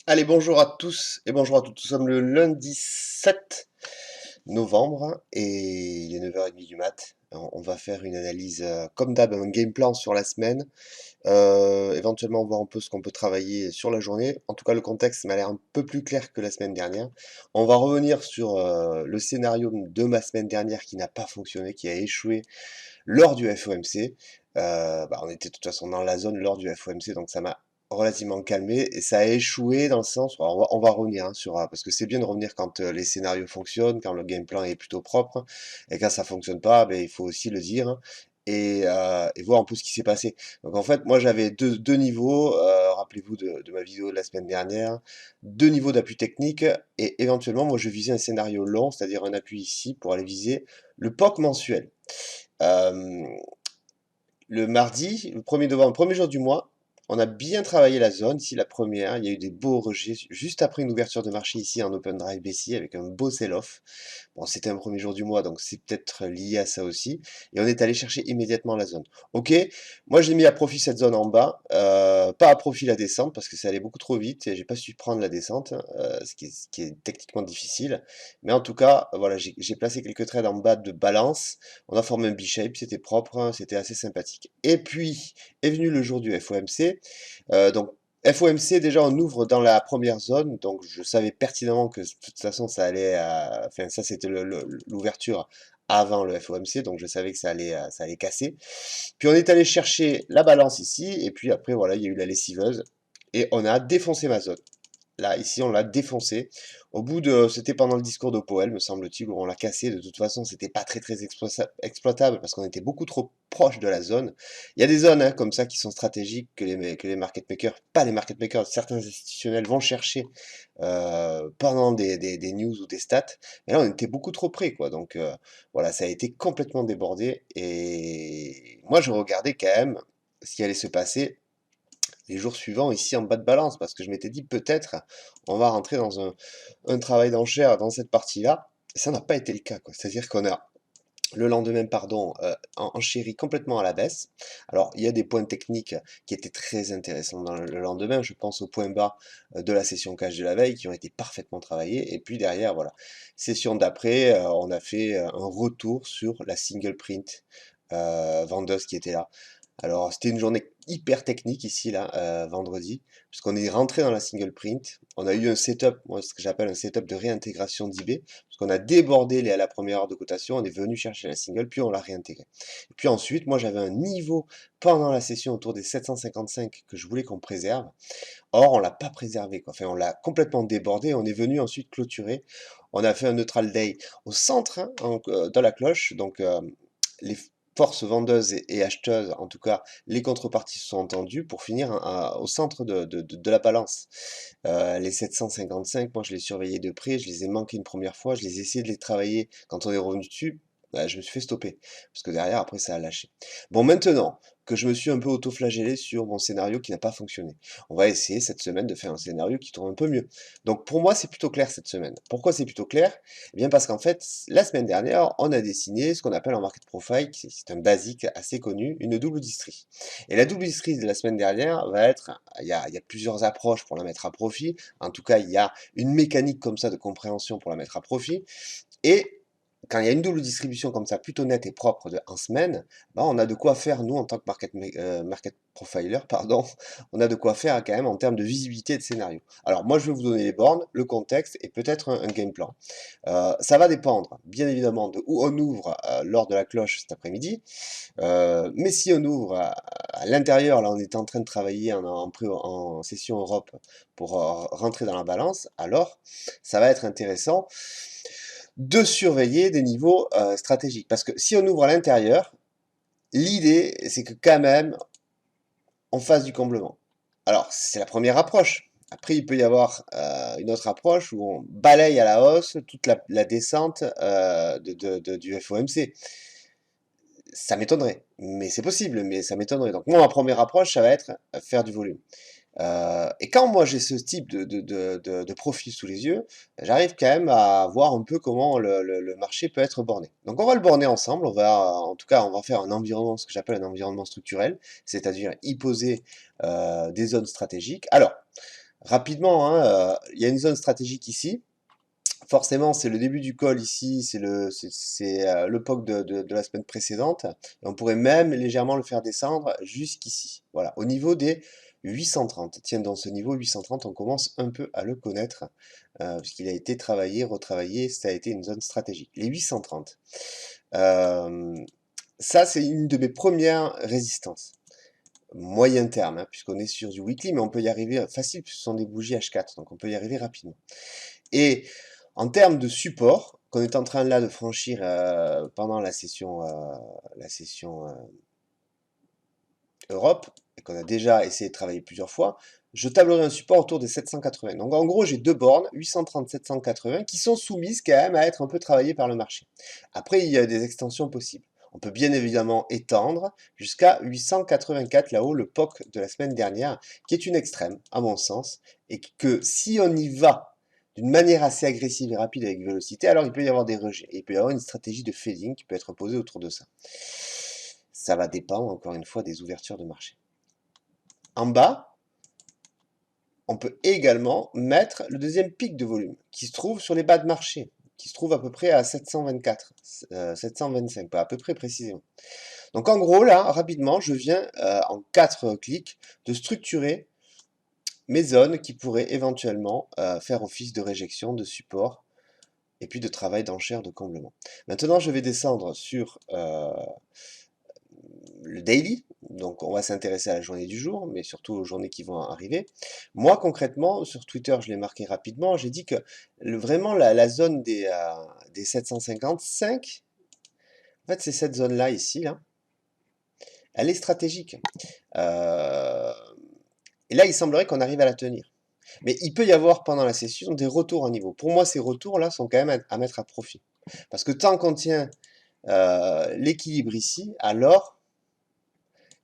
Allez, bonjour à tous et bonjour à toutes. Nous sommes le lundi 7 novembre et il est 9h30 du mat. On va faire une analyse, comme d'hab, un game plan sur la semaine. Éventuellement voir un peu ce qu'on peut travailler sur la journée. En tout cas, le contexte m'a l'air un peu plus clair que la semaine dernière. On va revenir sur le scénario de ma semaine dernière qui n'a pas fonctionné, qui a échoué lors du FOMC. On était de toute façon dans la zone lors du FOMC, donc ça m'a relativement calmé et ça a échoué dans le sens, alors on va revenir hein, sur, parce que c'est bien de revenir quand les scénarios fonctionnent, quand le game plan est plutôt propre, et quand ça fonctionne pas, ben, il faut aussi le dire hein, et voir un peu ce qui s'est passé. Donc en fait, moi j'avais deux niveaux, rappelez-vous de ma vidéo de la semaine dernière, deux niveaux d'appui technique et éventuellement moi je visais un scénario long, c'est-à-dire un appui ici pour aller viser le POC mensuel. Euh, le mardi, le 1er novembre, le premier jour du mois, on a bien travaillé la zone. Ici, la première, il y a eu des beaux rejets juste après une ouverture de marché ici en Open Drive BC avec un beau sell-off. Bon, c'était un premier jour du mois, donc c'est peut-être lié à ça aussi. Et on est allé chercher immédiatement la zone. Ok, moi j'ai mis à profit cette zone en bas, pas à profit la descente parce que ça allait beaucoup trop vite et j'ai pas su prendre la descente, ce qui est techniquement difficile. Mais en tout cas, voilà, j'ai placé quelques trades en bas de balance. On a formé un B-shape, c'était propre, hein, c'était assez sympathique. Et puis est venu le jour du FOMC. Donc FOMC, déjà on ouvre dans la première zone, donc je savais pertinemment que de toute façon ça allait, enfin ça c'était l'ouverture avant le FOMC, donc je savais que ça allait casser. Puis on est allé chercher la balance ici, et puis après voilà, il y a eu la lessiveuse, et on a défoncé ma zone. Là, ici, on l'a défoncé. C'était pendant le discours de Powell, me semble-t-il, où on l'a cassé. De toute façon, c'était pas très exploitable parce qu'on était beaucoup trop proche de la zone. Il y a des zones hein, comme ça qui sont stratégiques que les market makers, pas les market makers, certains institutionnels vont chercher pendant des news ou des stats. Mais là, on était beaucoup trop près, quoi. Donc voilà, ça a été complètement débordé. Et moi, je regardais quand même ce qui allait se passer les jours suivants ici en bas de balance, parce que je m'étais dit peut-être on va rentrer dans un travail d'enchère dans cette partie-là, et ça n'a pas été le cas, quoi. C'est-à-dire qu'on a le lendemain, pardon, enchéri complètement à la baisse. Alors, il y a des points techniques qui étaient très intéressants dans le lendemain. Je pense aux points bas de la session cash de la veille qui ont été parfaitement travaillés. Et puis derrière, voilà, session d'après, on a fait un retour sur la single print vendeuse qui était là. Alors, c'était une journée hyper technique ici, là, vendredi, puisqu'on est rentré dans la single print. On a eu un setup, moi, ce que j'appelle un setup de réintégration d'IB, parce qu'on a débordé la première heure de cotation, on est venu chercher la single, puis on l'a réintégré. Et puis ensuite, moi, j'avais un niveau pendant la session autour des 755 que je voulais qu'on préserve. Or, on l'a pas préservé, quoi. Enfin, on l'a complètement débordé. On est venu ensuite clôturer. On a fait un neutral day au centre, hein, dans la cloche. Donc, les forces vendeuses et acheteuses, en tout cas, les contreparties se sont entendues pour finir au centre de la balance. Les 755, moi je les surveillais de près, je les ai manqués une première fois, je les ai essayé de les travailler quand on est revenu dessus. Bah, je me suis fait stopper, parce que derrière, après, ça a lâché. Bon, maintenant que je me suis un peu auto-flagellé sur mon scénario qui n'a pas fonctionné, on va essayer cette semaine de faire un scénario qui tourne un peu mieux. Donc pour moi, c'est plutôt clair cette semaine. Pourquoi c'est plutôt clair? Eh bien parce qu'en fait, la semaine dernière, on a dessiné ce qu'on appelle en market profile, c'est un basique assez connu, une double distrie. Et la double distrie de la semaine dernière va être, il y a plusieurs approches pour la mettre à profit. En tout cas, il y a une mécanique comme ça de compréhension pour la mettre à profit. Et quand il y a une double distribution comme ça, plutôt nette et propre en semaine, ben on a de quoi faire, nous, en tant que market profiler, pardon, on a de quoi faire quand même en termes de visibilité de scénario. Alors moi, je vais vous donner les bornes, le contexte et peut-être un game plan. Ça va dépendre, bien évidemment, de où on ouvre lors de la cloche cet après-midi. Mais si on ouvre à l'intérieur, là, on est en train de travailler en session Europe pour rentrer dans la balance, alors ça va être intéressant de surveiller des niveaux stratégiques. Parce que si on ouvre à l'intérieur, l'idée, c'est que quand même, on fasse du comblement. Alors, c'est la première approche. Après, il peut y avoir une autre approche où on balaye à la hausse toute la descente du FOMC. Ça m'étonnerait, mais c'est possible, mais ça m'étonnerait. Donc moi, ma première approche, ça va être faire du volume. Et quand moi j'ai ce type de profil sous les yeux, j'arrive quand même à voir un peu comment le marché peut être borné. Donc on va le borner ensemble, en tout cas on va faire un environnement, ce que j'appelle un environnement structurel, c'est-à-dire y poser des zones stratégiques. Alors, Rapidement, hein, il y a une zone stratégique ici. Forcément, c'est le début du call ici, le POC de la semaine précédente. Et on pourrait même légèrement le faire descendre jusqu'ici. Voilà, au niveau des 830. Tiens, dans ce niveau 830, on commence un peu à le connaître, puisqu'il a été travaillé, retravaillé, ça a été une zone stratégique. Les 830. Euh, Ça, c'est une de mes premières résistances. Moyen terme, hein, puisqu'on est sur du weekly, mais on peut y arriver facile, puisque ce sont des bougies H4, donc on peut y arriver rapidement. Et en termes de support, qu'on est en train là de franchir pendant la session Europe, et qu'on a déjà essayé de travailler plusieurs fois, je tablerai un support autour des 780. Donc en gros, j'ai deux bornes, 830, 780, qui sont soumises quand même à être un peu travaillées par le marché. Après, il y a des extensions possibles. On peut bien évidemment étendre jusqu'à 884, là-haut, le POC de la semaine dernière, qui est une extrême, à mon sens, et que si on y va d'une manière assez agressive et rapide avec vélocité, alors il peut y avoir des rejets. Et il peut y avoir une stratégie de fading qui peut être posée autour de ça. Ça va dépendre, encore une fois, des ouvertures de marché. En bas, on peut également mettre le deuxième pic de volume, qui se trouve sur les bas de marché, qui se trouve à peu près à 724, 725, pas à peu près précisément. Donc en gros, là, rapidement, je viens en 4 clics de structurer mes zones qui pourraient éventuellement faire office de réjection, de support, et puis de travail d'enchère, de comblement. Maintenant, je vais descendre sur le daily, donc on va s'intéresser à la journée du jour, mais surtout aux journées qui vont arriver. Moi, concrètement, sur Twitter, je l'ai marqué rapidement, j'ai dit que vraiment la zone des 755, en fait, c'est cette zone-là, ici, là, elle est stratégique. Euh, et là, il semblerait qu'on arrive à la tenir. Mais il peut y avoir pendant la session des retours à niveau. Pour moi, ces retours-là sont quand même à mettre à profit. Parce que tant qu'on tient l'équilibre ici, alors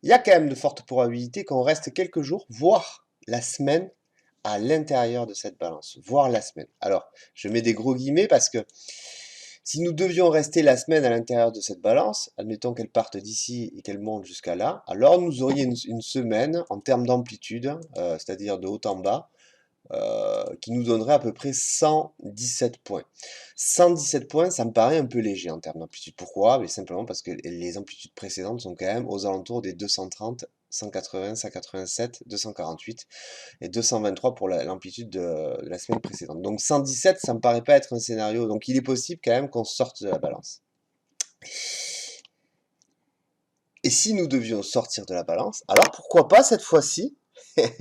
il y a quand même de fortes probabilités qu'on reste quelques jours, voire la semaine, à l'intérieur de cette balance, voire la semaine. Alors, je mets des gros guillemets parce que si nous devions rester la semaine à l'intérieur de cette balance, admettons qu'elle parte d'ici et qu'elle monte jusqu'à là, alors nous aurions une semaine en termes d'amplitude, c'est-à-dire de haut en bas, qui nous donnerait à peu près 117 points. 117 points, ça me paraît un peu léger en termes d'amplitude. Pourquoi? Mais simplement parce que les amplitudes précédentes sont quand même aux alentours des 230, 180, 187, 248 et 223 pour l'amplitude de la semaine précédente. Donc 117, ça me paraît pas être un scénario. Donc il est possible quand même qu'on sorte de la balance. Et si nous devions sortir de la balance, alors pourquoi pas cette fois-ci,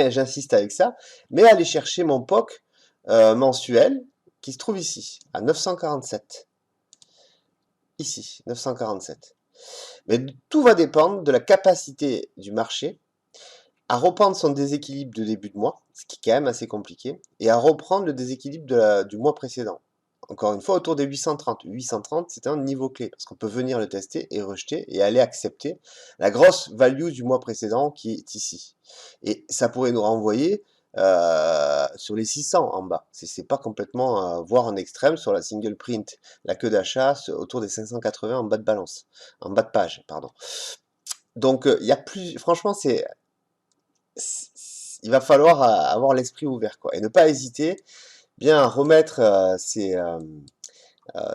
j'insiste avec ça, mais aller chercher mon POC mensuel qui se trouve ici, à 947. Ici, 947. Mais tout va dépendre de la capacité du marché à reprendre son déséquilibre de début de mois, ce qui est quand même assez compliqué, et à reprendre le déséquilibre du mois précédent. Encore une fois, autour des 830. 830, c'est un niveau clé, parce qu'on peut venir le tester et rejeter et aller accepter la grosse value du mois précédent qui est ici. Et ça pourrait nous renvoyer sur les 600 en bas. C'est pas complètement, voire en extrême, sur la single print, la queue d'achat, autour des 580 en bas de balance, en bas de page, pardon. Donc, il y a plus, franchement, il va falloir avoir l'esprit ouvert, quoi, et ne pas hésiter bien à remettre ses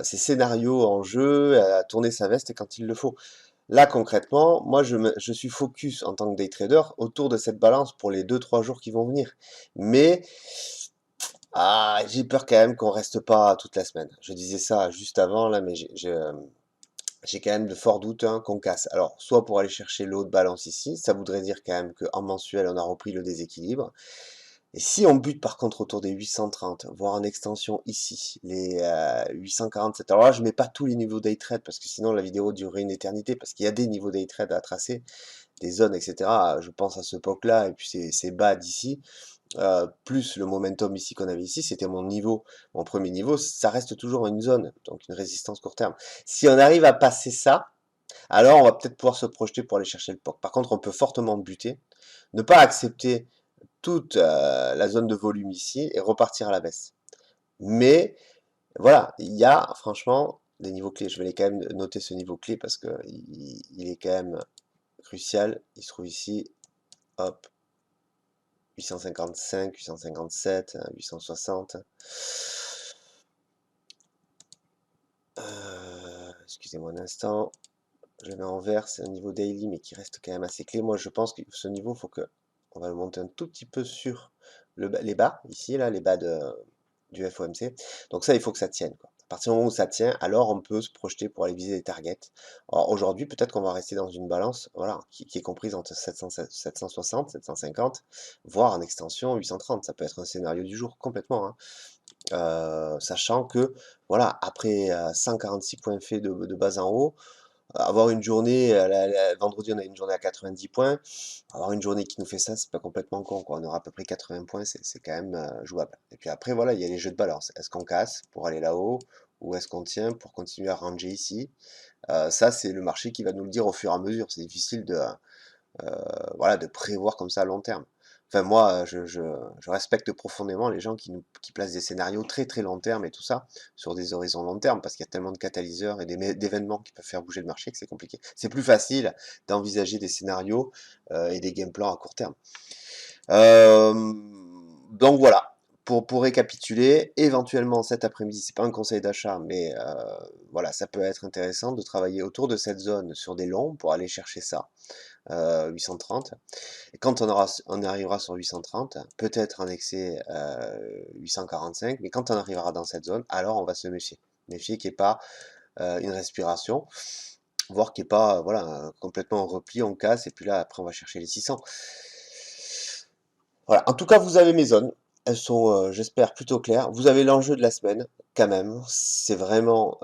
scénarios en jeu, à tourner sa veste quand il le faut. Là, concrètement, moi, je suis focus en tant que day trader autour de cette balance pour les 2-3 jours qui vont venir. Mais j'ai peur quand même qu'on reste pas toute la semaine. Je disais ça juste avant, là, mais j'ai quand même de forts doutes qu'on casse. Alors, soit pour aller chercher le haut de balance ici, ça voudrait dire quand même qu'en mensuel, on a repris le déséquilibre. Et si on bute par contre autour des 830, voire en extension ici, les 847, alors là je mets pas tous les niveaux day trade parce que sinon la vidéo durerait une éternité parce qu'il y a des niveaux day trade à tracer, des zones, etc. Je pense à ce POC là et puis ces bas d'ici, plus le momentum ici qu'on avait ici, c'était mon niveau, mon premier niveau, ça reste toujours une zone, donc une résistance court terme. Si on arrive à passer ça, alors on va peut-être pouvoir se projeter pour aller chercher le POC. Par contre, on peut fortement buter, ne pas accepter toute la zone de volume ici et repartir à la baisse. Mais voilà, il y a franchement des niveaux clés. Je vais quand même noter ce niveau clé parce que il est quand même crucial. Il se trouve ici. Hop. 855, 857, 860. Excusez-moi un instant. Je le mets en vert, c'est un niveau daily, mais qui reste quand même assez clé. Moi, je pense que ce niveau, faut que on va le monter un tout petit peu sur les bas, ici, là, les bas du FOMC. Donc ça, il faut que ça tienne, quoi. À partir du moment où ça tient, alors on peut se projeter pour aller viser des targets. Alors aujourd'hui, peut-être qu'on va rester dans une balance, voilà, qui est comprise entre 760, 750, voire en extension 830. Ça peut être un scénario du jour complètement, hein. Sachant que, voilà, après 146 points faits de bas en haut, avoir une journée, vendredi on a une journée à 90 points, avoir une journée qui nous fait ça, c'est pas complètement con, quoi. On aura à peu près 80 points, c'est quand même jouable. Et puis après, voilà, il y a les jeux de balance. Est-ce qu'on casse pour aller là-haut ou est-ce qu'on tient pour continuer à ranger ici? Ça, c'est le marché qui va nous le dire au fur et à mesure. C'est difficile voilà, de prévoir comme ça à long terme. Enfin, moi, je respecte profondément les gens qui placent des scénarios très très long terme et tout ça, sur des horizons long terme, parce qu'il y a tellement de catalyseurs et d'événements qui peuvent faire bouger le marché que c'est compliqué. C'est plus facile d'envisager des scénarios et des game plans à court terme. Euh, donc voilà, pour récapituler, éventuellement cet après-midi, c'est pas un conseil d'achat, mais voilà, ça peut être intéressant de travailler autour de cette zone sur des longs pour aller chercher ça. 830. Et quand on arrivera sur 830, peut-être en excès 845, mais quand on arrivera dans cette zone, alors on va se méfier. Méfier qu'il n'y ait pas une respiration, voire qu'il n'y ait pas voilà, complètement en repli, on casse, et puis là, après, on va chercher les 600. Voilà, en tout cas, vous avez mes zones. Elles sont, j'espère, plutôt claires. Vous avez l'enjeu de la semaine, quand même. C'est vraiment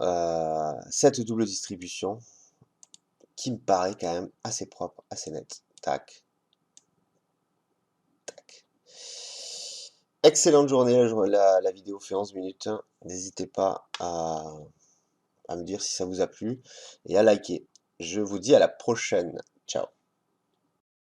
cette double distribution qui me paraît quand même assez propre, assez nette. Tac, tac. Excellente journée, la vidéo fait 11 minutes. N'hésitez pas à me dire si ça vous a plu et à liker. Je vous dis à la prochaine. Ciao.